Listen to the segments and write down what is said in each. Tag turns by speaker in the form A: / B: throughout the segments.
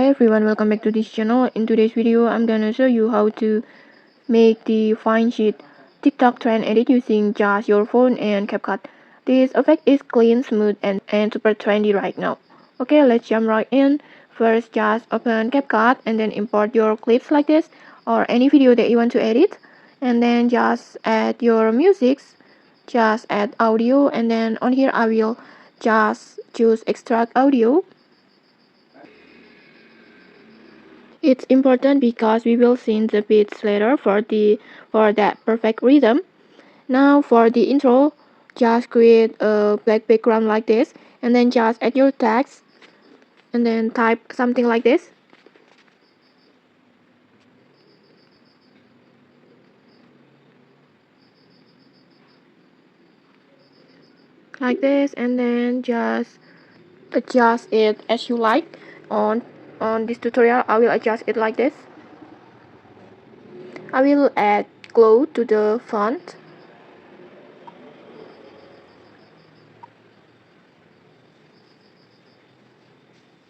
A: Hi everyone, welcome back to this channel. In today's video, I'm gonna show you how to make the Fineshyts TikTok trend edit using just your phone and CapCut. This effect is clean, smooth, and super trendy right now. Okay, let's jump right in. First, just open CapCut and then import your clips like this or any video that you want to edit. And then just add your musics, just add audio, and then on here I will just choose extract audio. It's important because we will sing the beats later for that perfect rhythm. Now for the intro, just create a black background like this and then just add your text and then type something like this. Like this, and then just adjust it as you like. On this tutorial I will adjust it like this. I will add glow to the font.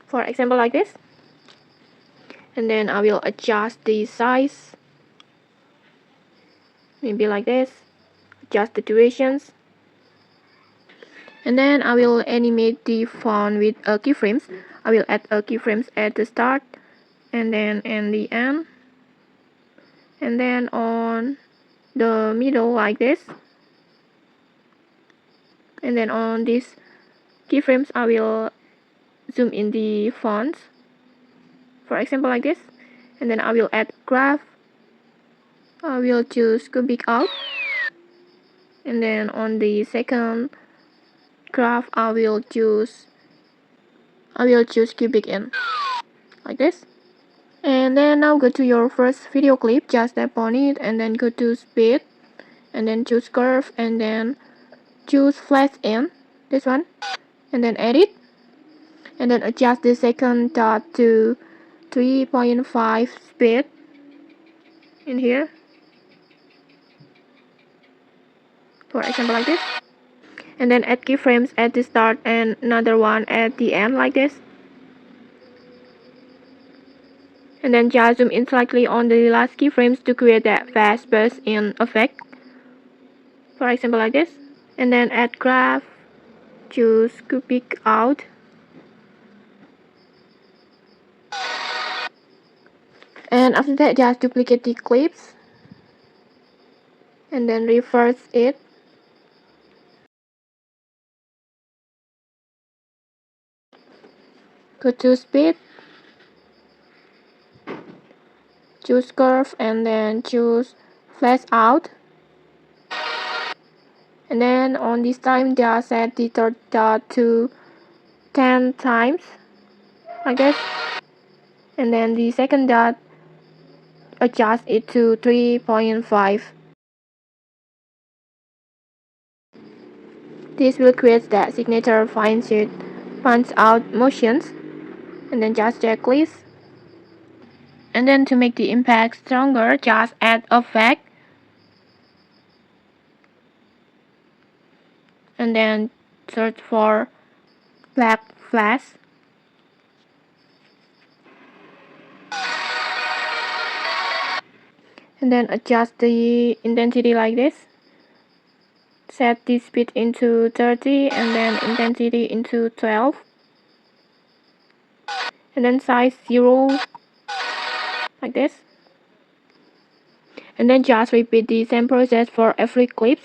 A: For example like this. And then I will adjust the size, maybe like this. Adjust the durations. And then I will animate the font with keyframes. I will add keyframes at the start and then in the end, and then on the middle like this, and then on these keyframes I will zoom in the fonts, for example like this. And then I will add graph. I will choose cubic out, and then on the second graph I will choose cubic in, like this. And then now go to your first video clip, just tap on it and then go to speed and then choose curve and then choose flash in, this one, and then edit and then adjust the second dot to 3.5 speed in here, for example like this. And then add keyframes at the start and another one at the end like this. And then just zoom in slightly on the last keyframes to create that fast burst in effect, for example like this. And then add graph, choose cubic out, and after that just duplicate the clips and then reverse it. Go to speed, choose curve and then choose flash out. And then on this time just set the third dot to 10 times like this. And then the second dot adjust it to 3.5. This will create that signature Fineshyts punch out motions. And then just checklist. And then to make the impact stronger, just add effect. And then search for black flash. And then adjust the intensity like this. Set the speed into 30 and then intensity into 12. And then size 0 like this. And then just repeat the same process for every clip.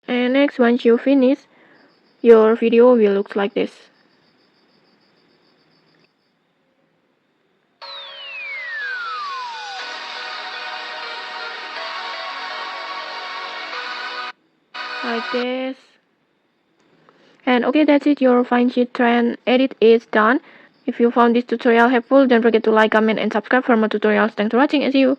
A: And next, once you finish, your video will look like this. Like this. And okay, that's it. Your Fineshyts trend edit is done. If you found this tutorial helpful, don't forget to like, comment, and subscribe for more tutorials. Thanks for watching and see you.